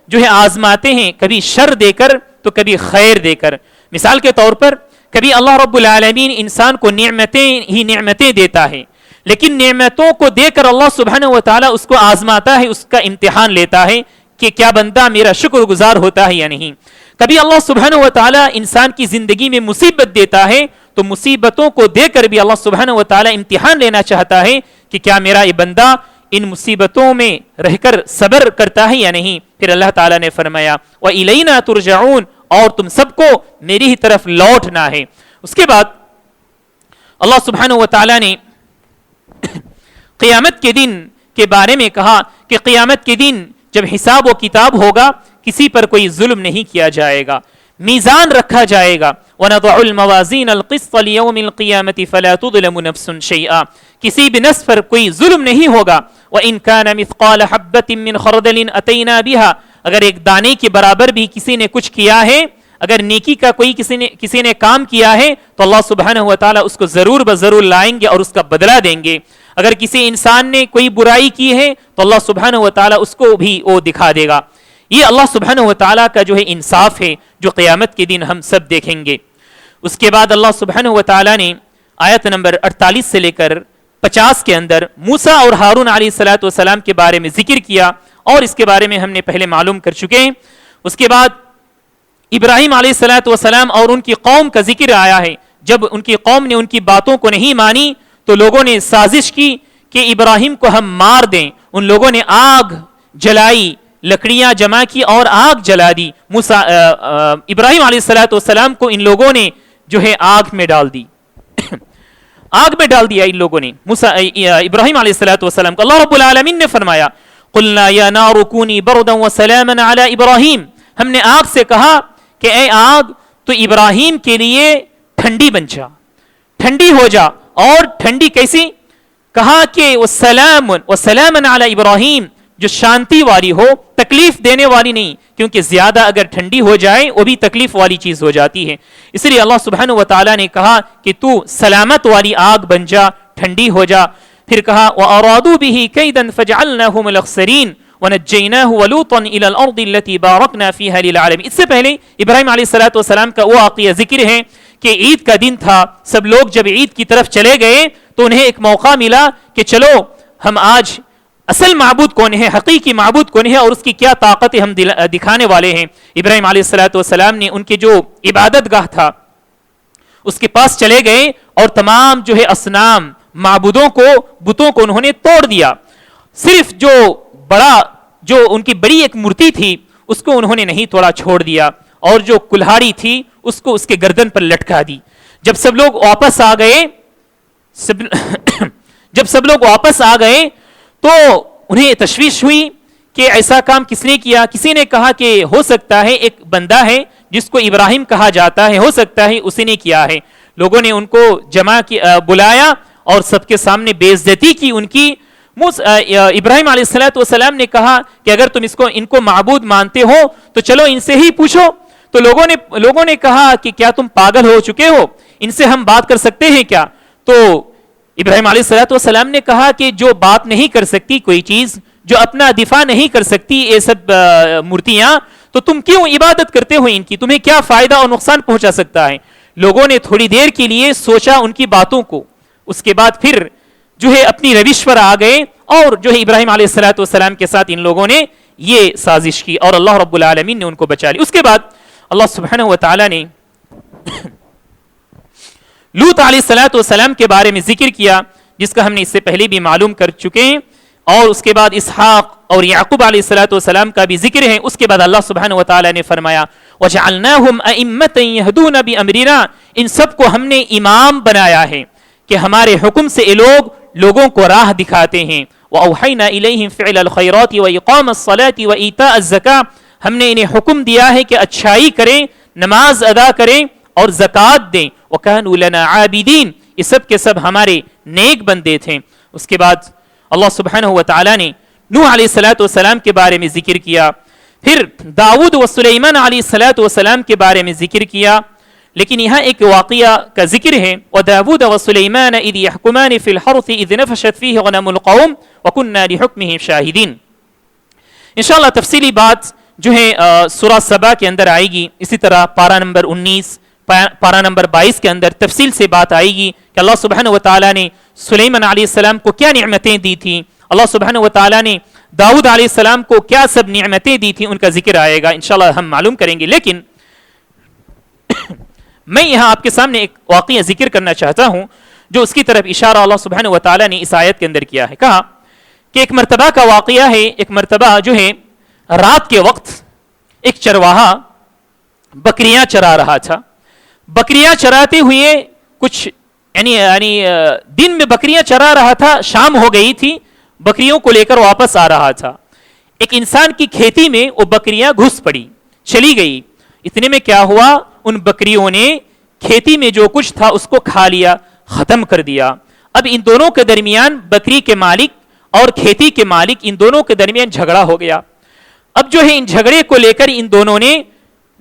جو ہے آزماتے ہیں، کبھی شر دے کر تو کبھی خیر دے کر. مثال کے طور پر کبھی اللہ رب العالمین انسان کو نعمتیں دیتا ہے، لیکن نعمتوں کو دے کر اللہ سبحانہ و تعالیٰ اس کو آزماتا ہے، اس کا امتحان لیتا ہے کہ کیا بندہ میرا شکر گزار ہوتا ہے یا نہیں. کبھی اللہ سبحانہ و تعالیٰ انسان کی زندگی میں مصیبت دیتا ہے تو مصیبتوں کو دے کر بھی اللہ سبحانہ و تعالیٰ امتحان لینا چاہتا ہے کہ کیا میرا یہ بندہ ان مصیبتوں میں رہ کر صبر کرتا ہے یا نہیں. پھر اللہ تعالیٰ نے فرمایا وَإِلَيْنَا تُرْجَعُونَ، اور تم سب کو میری ہی طرف لوٹنا ہے. اس کے بعد اللہ سبحانہ و تعالیٰ نے قیامت کے دن کے بارے میں کہا کہ قیامت کے دن جب حساب و کتاب ہوگا کسی پر کوئی ظلم نہیں کیا جائے گا، میزان رکھا جائے گا. وَنَضَعُ الْمَوَازِينَ الْقِسْطَ لِيَوْمِ الْقِيَامَةِ فَلَا تُظْلَمُ نَفْسٌ شَيْئًا، کسی بھی نفس پر کوئی ظلم نہیں ہوگا. وَإِنْ كَانَ مِثْقَالَ حَبَّةٍ مِّنْ خَرْدَلٍ أَتَيْنَا بِهَا، اگر ایک دانے کے برابر بھی کسی نے کچھ کیا ہے، اگر نیکی کا کوئی کسی نے کام کیا ہے تو اللہ سبحانہ و تعالیٰ اس کو ضرور بضرور لائیں گے اور اس کا بدلہ دیں گے. اگر کسی انسان نے کوئی برائی کی ہے تو اللہ سبحانہ و تعالیٰ اس کو بھی وہ دکھا دے گا. یہ اللہ سبحانہ و تعالیٰ کا جو ہے انصاف ہے جو قیامت کے دن ہم سب دیکھیں گے. اس کے بعد اللہ سبحانہ و تعالیٰ نے آیت نمبر 48 سے لے کر 50 کے اندر موسیٰ اور ہارون علیہ السلام کے بارے میں ذکر کیا، اور اس کے بارے میں ہم نے پہلے معلوم کر چکے ہیں. اس کے بعد ابراہیم علیہ السلام اور ان کی قوم کا ذکر آیا ہے. جب ان کی قوم نے ان کی باتوں کو نہیں مانی تو لوگوں نے سازش کی کہ ابراہیم کو ہم مار دیں. ان لوگوں نے آگ جلائی، لکڑیاں جمع کی اور آگ جلا دی. ابراہیم علیہ السلام کو ان لوگوں نے جو ہے آگ میں ڈال دی، آگ میں ڈال دیا ان لوگوں نے ابراہیم علیہ السلام کو. اللہ رب العالمین نے فرمایا قلنا یا نار کونی بردا وسلاما علی ابراہیم، ہم نے آگ سے کہا کہ اے آگ تو ابراہیم کے لیے ٹھنڈی بن جا، ٹھنڈی ہو جا. اور ٹھنڈی کیسی؟ کہا کہ وسلاما علی ابراہیم، جو شانتی والی ہو، تکلیف دینے والی نہیں، کیونکہ زیادہ اگر ٹھنڈی ہو جائے وہ بھی تکلیف والی چیز ہو جاتی ہے. اس لیے اللہ سبحانہ و تعالیٰ نے کہا کہ تو سلامت والی آگ بن جا، ٹھنڈی ہو جا. پھر کہا وَأَرَادُوا بِهِ كَيْدًا فَجَعَلْنَاهُمُ الْأَخْسَرِينَ وَنَجَّيْنَاهُ وَلُوطًا إِلَى الْأَرْضِ الَّتِي بَارَكْنَا فِيهَا لِلْعَالَمِينَ. اس سے پہلے ابراہیم علیہ السلام کا وہ واقعہ ذکر ہے کہ عید کا دن تھا، سب لوگ جب عید کی طرف چلے گئے تو انہیں ایک موقع ملا کہ چلو ہم آج اصل معبود کون ہے، حقیقی معبود کون ہے اور اس کی کیا طاقت ہم دکھانے والے ہیں. ابراہیم علیہ السلام نے ان کے جو عبادت گاہ تھا اس کے پاس چلے گئے اور تمام جو ہے اصنام، معبودوں کو، بتوں کو انہوں نے توڑ دیا. صرف جو ان کی بڑی ایک مورتی تھی اس کو انہوں نے نہیں توڑا، چھوڑ دیا، اور جو کلہاڑی تھی اس کو اس کے گردن پر لٹکا دی. جب سب لوگ واپس آ گئے تو انہیں تشویش ہوئی کہ ایسا کام کس نے کیا. کسی نے کہا کہ ہو سکتا ہے ایک بندہ ہے جس کو ابراہیم کہا جاتا ہے، ہو سکتا ہے اسی نے کیا ہے. لوگوں نے ان کو بلایا اور سب کے سامنے بے عزتی کی ان کی. ابراہیم علیہ السلام نے کہا کہ اگر تم ان کو معبود مانتے ہو تو چلو ان سے ہی پوچھو. تو لوگوں نے کہا کہ کیا تم پاگل ہو چکے ہو، ان سے ہم بات کر سکتے ہیں کیا؟ تو ابراہیم علیہ السلام نے کہا کہ جو بات نہیں کر سکتی کوئی چیز، جو اپنا دفاع نہیں کر سکتی یہ سب مورتیاں، تو تم کیوں عبادت کرتے ہو ان کی؟ تمہیں کیا فائدہ اور نقصان پہنچا سکتا ہے؟ لوگوں نے تھوڑی دیر کے لیے سوچا ان کی باتوں کو، اس کے بعد پھر جو ہے اپنی روش پر آ گئے اور جو ہے ابراہیم علیہ السلام کے ساتھ ان لوگوں نے یہ سازش کی اور اللہ رب العالمین نے ان کو بچا لی. اس کے بعد اللہ سبحانہ و تعالیٰ نے لوط علیہ السلام کے بارے میں ذکر کیا جس کا ہم نے اس سے پہلے بھی معلوم کر چکے ہیں، اور اس کے بعد اسحاق اور یعقوب علیہ السلام کا بھی ذکر ہے. اس کے بعد اللہ سبحانہ و تعالیٰ نے فرمایا وَجَعَلْنَاهُمْ أَئِمَّةً يَهْدُونَ بِأَمْرِنَا، ان سب کو ہم نے امام بنایا ہے کہ ہمارے حکم سے یہ لوگوں کو راہ دکھاتے ہیں. وَأَوْحَيْنَا إِلَيْهِمْ فِعْلَ الْخَيْرَاتِ وَإِقَامَ الصَّلَاةِ وَإِيتَاءَ الزَّكَاةِ، ہم نے انہیں حکم دیا ہے کہ اچھائی کریں، نماز ادا کریں اور زکوٰۃ دیں. وَكَانُوا لَنَا عَابِدِينَ، یہ سب کے سب ہمارے نیک بندے تھے. اس کے بعد اللہ سبحانہ و تعالیٰ نے نوح علیہ السلام کے بارے میں ذکر کیا، پھر داؤد و سلیمان علیہ السلام کے بارے میں ذکر کیا. لیکن یہاں ایک واقعہ کا ذکر ہے وَدَاوُودَ وَسُلَيْمَانَ إِذْ يَحْكُمَانِ فِي الْحَرْثِ إِذْ نَفَشَتْ فِيهِ غَنَمُ الْقَوْمِ وَكُنَّا لِحُكْمِهِمْ شَاهِدِينَ. انشاءاللہ تفصیلی بات جو ہے سورہ سبا کے اندر آئے گی. اسی طرح پارہ نمبر 19، پارہ نمبر 22 کے اندر تفصیل سے بات آئے گی کہ اللہ سبحانہ و تعالیٰ نے سلیمان علیہ السلام کو کیا نعمتیں دی تھیں، اللہ سبحانہ و تعالیٰ نے داؤد علیہ السلام کو کیا سب نعمتیں دی تھیں، ان کا ذکر آئے گا، انشاءاللہ ہم معلوم کریں گے. لیکن میں یہاں آپ کے سامنے ایک واقعہ ذکر کرنا چاہتا ہوں جو اس کی طرف اشارہ اللہ سبحانہ و تعالیٰ نے اس آیت کے اندر کیا ہے. کہا کہ ایک مرتبہ کا واقعہ ہے. ایک مرتبہ جو ہے رات کے وقت ایک چرواہا بکریاں چرا رہا تھا. بکریاں چراتے ہوئے کچھ یعنی دن میں بکریاں چرا رہا تھا, شام ہو گئی تھی, بکریوں کو لے کر واپس آ رہا تھا. ایک انسان کی کھیتی میں وہ بکریاں گھس پڑی, چلی گئی. اتنے میں کیا ہوا, ان بکریوں نے کھیتی میں جو کچھ تھا اس کو کھا لیا, ختم کر دیا. اب ان دونوں کے درمیان, بکری کے مالک اور کھیتی کے مالک, ان دونوں کے درمیان جھگڑا ہو گیا. اب جو ہے ان جھگڑے کو لے کر ان دونوں نے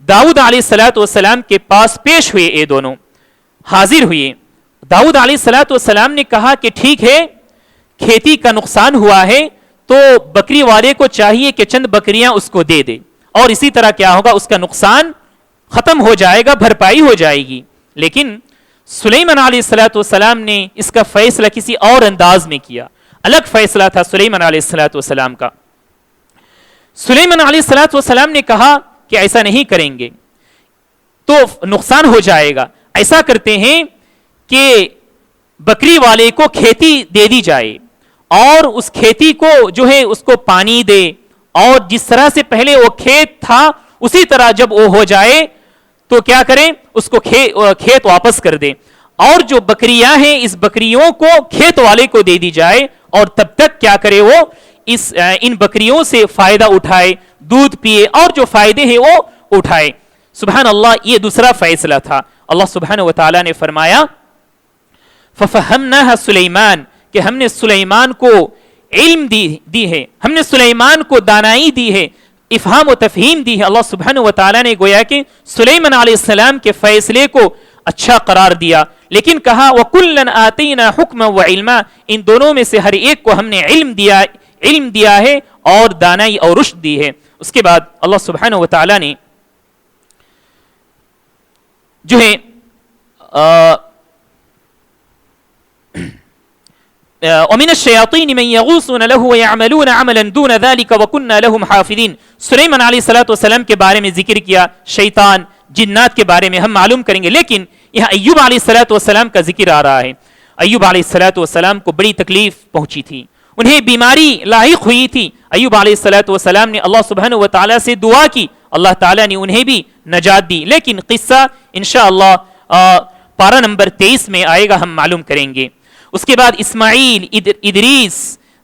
داؤد علیہ الصلوۃ والسلام کے پاس پیش ہوئے. یہ دونوں حاضر ہوئے. داؤد علیہ الصلوۃ والسلام نے کہا کہ ٹھیک ہے, کھیتی کا نقصان ہوا ہے تو بکری والے کو چاہیے کہ چند بکریاں اس کو دے دے, اور اسی طرح کیا ہوگا, اس کا نقصان ختم ہو جائے گا, بھرپائی ہو جائے گی. لیکن سلیمان علیہ الصلوۃ والسلام نے اس کا فیصلہ کسی اور انداز میں کیا. الگ فیصلہ تھا سلیمان علیہ الصلوۃ والسلام کا. سلیمان علیہ الصلوۃ والسلام نے کہا کہ ایسا نہیں کریں گے تو نقصان ہو جائے گا. ایسا کرتے ہیں کہ بکری والے کو کھیتی دے دی جائے, اور اس کھیتی کو جو ہے اس کو پانی دے, اور جس طرح سے پہلے وہ کھیت تھا اسی طرح جب وہ ہو جائے تو کیا کریں, اس کو کھیت واپس کر دے. اور جو بکریاں ہیں اس بکریوں کو کھیت والے کو دے دی جائے, اور تب تک کیا کرے, وہ ان بکریوں سے فائدہ اٹھائے, دودھ پیے, اور جو فائدے ہیں وہ اٹھائے. سبحان اللہ, یہ دوسرا فیصلہ تھا. اللہ سبحانہ و تعالیٰ نے فرمایا فَفَهَمْنَاهَا سُلَيْمَانَ, کہ ہم نے سلیمان کو علم دی ہے, ہم نے سلیمان کو دانائی دی ہے, افہام و تفہیم دی ہے. اللہ سبحانہ و تعالیٰ نے گویا کہ سلیمان علیہ السلام کے فیصلے کو اچھا قرار دیا, لیکن کہا وَكُلًّا آتَيْنَا حُكْمًا وَعِلْمًا, ان دونوں میں سے ہر ایک کو ہم نے علم دیا ہے اور دانائی اور رشد دی ہے. اس کے بعد اللہ سبحانہ و تعالیٰ نے جو ہے وَمِنَ الشَّيَاطِينِ مَن يَغُوصُونَ لَهُ وَيَعْمَلُونَ عَمَلًا دُونَ ذَلِكَ وَكُنَّا لَهُمْ حَافِظِينَ. سلیمان علیہ الصلوۃ والسلام کے بارے میں ذکر کیا, شیطان جنات کے بارے میں ہم معلوم کریں گے, لیکن یہاں ایوب علیہ الصلوۃ والسلام کا ذکر آ رہا ہے. ایوب علیہ الصلوۃ والسلام کو بڑی تکلیف پہنچی تھی, انہیں بیماری لاحق ہوئی تھی. ایوب علیہ الصلوۃ والسلام نے اللہ سبحانہ و تعالیٰ سے دعا کی, اللہ تعالیٰ نے انہیں بھی نجات دی. لیکن قصہ انشاءاللہ پارہ نمبر 23 میں آئے گا, ہم معلوم کریں گے. اس کے بعد اسماعیل, ادریس,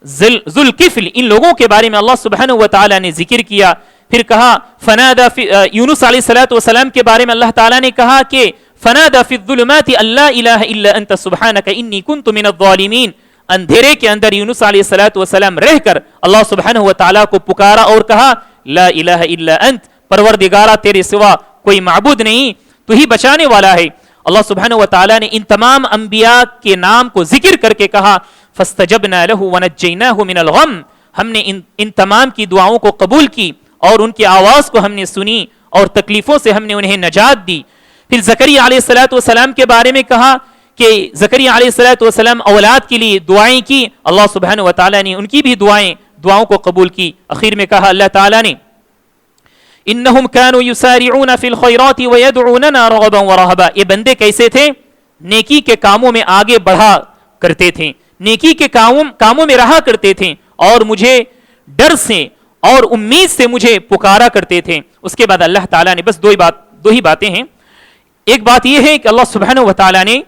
ذوالکفل, ان لوگوں کے بارے میں اللہ سبحانہ و تعالیٰ نے ذکر کیا. پھر کہا فنادى یونس علیہ الصلوۃ والسلام کے بارے میں اللہ تعالیٰ نے کہا کہ فنادى في الظلمات لا الہ الا انت سبحانك انی کنت من الظالمین. اندھیرے کے اندر یونس علیہ الصلوۃ والسلام رہ کر اللہ سبحانہ و تعالیٰ کو پکارا اور کہا لا الہ الا انت, پروردگارا تیرے سوا کوئی معبود نہیں, تو ہی بچانے والا ہے. اللہ سبحانہ و تعالیٰ نے ان تمام انبیاء کے نام کو ذکر کر کے کہا فاستجبنا له ونجیناہ من الغم, ہم نے ان تمام کی دعاؤں کو قبول کی اور ان کی آواز کو ہم نے سنی اور تکلیفوں سے ہم نے انہیں نجات دی. پھر زکریا علیہ الصلوۃ والسلام کے بارے میں کہا کہ زکریا علیہ الصلوۃ والسلام اولاد کے لیے دعائیں کی, اللہ سبحانہ و تعالیٰ نے ان کی بھی دعاؤں کو قبول کی. اخیر میں کہا اللہ تعالیٰ نے انہم کانوا یسارعون فی الخیرات ویدعوننا رغبا ورہبا, یہ بندے کیسے تھے, نیکی کے کاموں میں آگے بڑھا کرتے تھے, نیکی کے کاموں میں رہا کرتے تھے, اور مجھے ڈر سے اور امید سے مجھے پکارا کرتے تھے. اس کے بعد اللہ تعالیٰ نے بس دو ہی باتیں ہیں. ایک بات یہ ہے کہ اللہ سبحانہ و تعالیٰ نے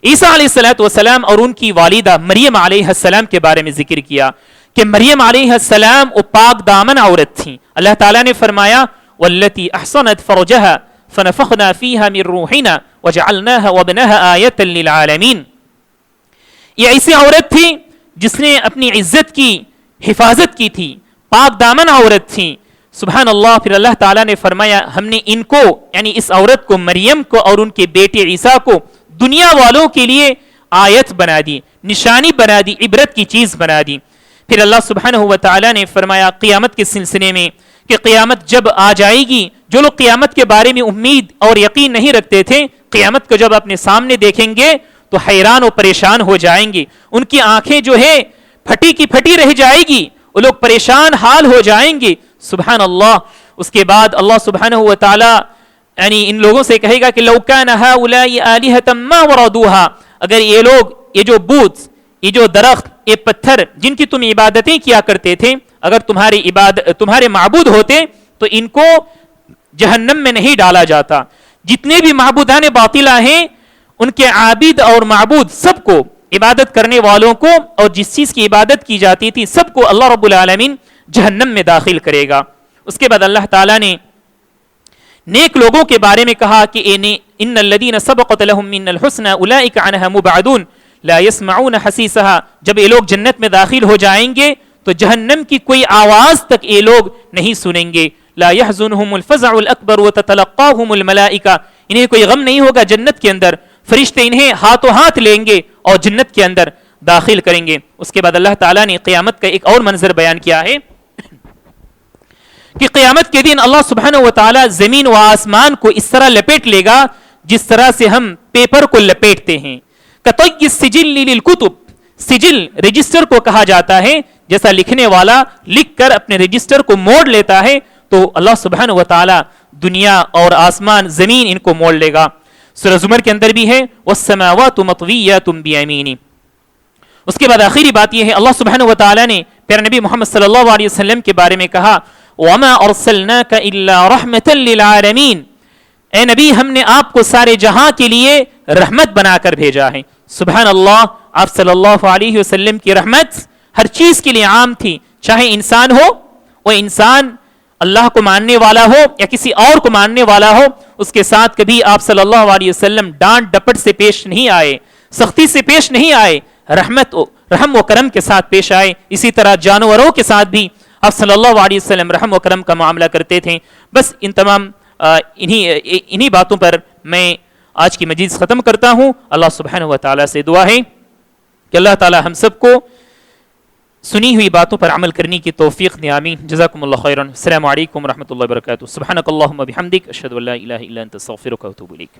عیسیٰ علیہ الصلوۃ والسلام اور ان کی والدہ مریم علیہ السلام کے بارے میں ذکر کیا کہ مریم علیہ السلام وہ پاک دامن عورت تھیں. اللہ تعالیٰ نے فرمایا واللتی احصنت فرجها فنفخنا فیہا من روحنا وجعلناها وابنها آیتا للعالمین. یہ ایسی عورت تھی جس نے اپنی عزت کی حفاظت کی تھی, پاک دامن عورت تھی. سبحان اللہ. پھر اللہ تعالیٰ نے فرمایا ہم نے ان کو یعنی اس عورت کو, مریم کو اور ان کے بیٹے عیسیٰ کو دنیا والوں کے لیے آیت بنا دی, نشانی بنا دی, عبرت کی چیز بنا دی. پھر اللہ سبحانہ و تعالیٰ نے فرمایا قیامت کے سلسلے میں کہ قیامت جب آ جائے گی, جو لوگ قیامت کے بارے میں امید اور یقین نہیں رکھتے تھے, قیامت کو جب اپنے سامنے دیکھیں گے تو حیران و پریشان ہو جائیں گے. ان کی آنکھیں جو ہے پھٹی کی پھٹی رہ جائے گی, وہ لوگ پریشان حال ہو جائیں گے. سبحان اللہ. اس کے بعد اللہ سبحانہ و تعالی یعنی ان لوگوں سے کہے گا کہ لو کان ہؤلاء آلہۃ ما وردوها، اگر یہ لوگ، یہ جو بت، یہ جو درخت، یہ پتھر جن کی تم عبادتیں کیا کرتے تھے، اگر تمہارے معبود ہوتے تو ان کو جہنم میں نہیں ڈالا جاتا. جتنے بھی معبودان باطلہ ہیں ان کے عابد اور معبود سب کو، عبادت کرنے والوں کو اور جس چیز کی عبادت کی جاتی تھی سب کو اللہ رب العالمین جہنم میں داخل کرے گا. اس کے بعد اللہ تعالیٰ نے نیک لوگوں کے بارے میں کہا کہ ان الذین سبقت لهم من الحسنى اولئک عنها مبعدون لا يسمعون حسیسها، جب یہ لوگ جنت میں داخل ہو جائیں گے تو جہنم کی کوئی آواز تک یہ لوگ نہیں سنیں گے. لا يحزنهم الفزع الاکبر وتتلقاهم الملائکہ، انہیں کوئی غم نہیں ہوگا جنت کے اندر، فرشتے انہیں ہاتھوں ہاتھ لیں گے اور جنت کے اندر داخل کریں گے. اس کے بعد اللہ تعالیٰ نے قیامت کا ایک اور منظر بیان کیا ہے کہ قیامت کے دن اللہ سبحانہ و تعالیٰ زمین و آسمان کو اس طرح لپیٹ لے گا جس طرح سے ہم پیپر کو لپیٹتے ہیں. کطی السجل للکتب، سجل رجسٹر کو کہا جاتا ہے، جیسا لکھنے والا لکھ کر اپنے رجسٹر کو موڑ لیتا ہے تو اللہ سبحانہ و تعالیٰ دنیا اور آسمان زمین ان کو موڑ لے گا. سورہ زمر کے اندر بھی ہے والسماوات مطویات بیمینی. اس کے بعد آخری بات یہ ہے اللہ سبحانہ و تعالیٰ نے پیارے نبی محمد صلی اللہ علیہ وسلم کے بارے میں کہا وما ارسلناک الا رحمتا للعالمین، اے نبی ہم نے آپ کو سارے جہاں کے لیے رحمت بنا کر بھیجا ہے. سبحان اللہ، آپ صلی اللہ علیہ وسلم کی رحمت ہر چیز کے لیے عام تھی، چاہے انسان ہو، وہ انسان اللہ کو ماننے والا ہو یا کسی اور کو ماننے والا ہو، اس کے ساتھ کبھی آپ صلی اللہ علیہ وسلم ڈانٹ ڈپٹ سے پیش نہیں آئے، سختی سے پیش نہیں آئے، رحم و کرم کے ساتھ پیش آئے. اسی طرح جانوروں کے ساتھ بھی آپ صلی اللہ علیہ وسلم رحم و کرم کا معاملہ کرتے تھے. بس ان تمام انہی باتوں پر میں آج کی مجلس ختم کرتا ہوں. اللہ سبحانہ و تعالیٰ سے دعا ہے کہ اللہ تعالیٰ ہم سب کو سنی ہوئی باتوں پر عمل کرنے کی توفیق دے. آمین. جزاکم اللہ خیرا. السلام علیکم ورحمۃ اللہ وبرکاتہ. سبحانک اللہم وبحمدک، اشہد ان لا الہ الا انت، استغفرک واتوب الیک.